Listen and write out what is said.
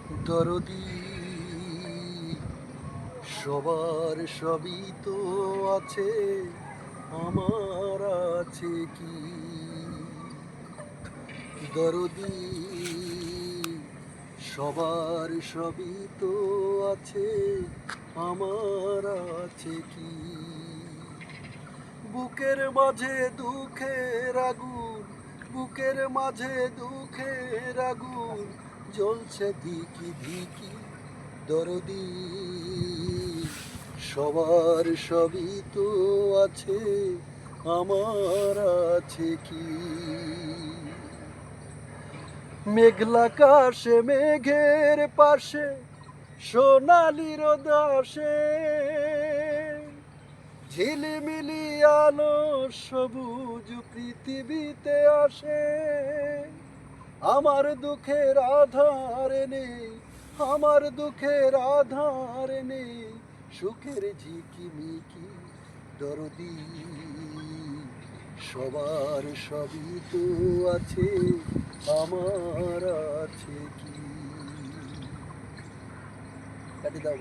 দরদি সবার সবই তো আছে, আমার আছে কি? দরদি সবার সবই তো আছে, আমার আছে কি? বুকের মাঝে দুঃখের আগুন, বুকের মাঝে দুঃখের আগুন জ্বলছে ধিকি ধিকি। দরদি সবার সবই তো আছে, আমার আছে কি? মেঘলা আকাশে মেঘের পাশে সোনালি রোদ আসে, ঝিলিমিলি আলো সবুজ পৃথিবীতে আসে। আমার দুঃখের আধার নেই, আমার দুঃখের আধার নেই, সুখের ঝিকিমিকি। দরদি সবার সবই তো আছে, আমার আছে কি? কাটি দাও।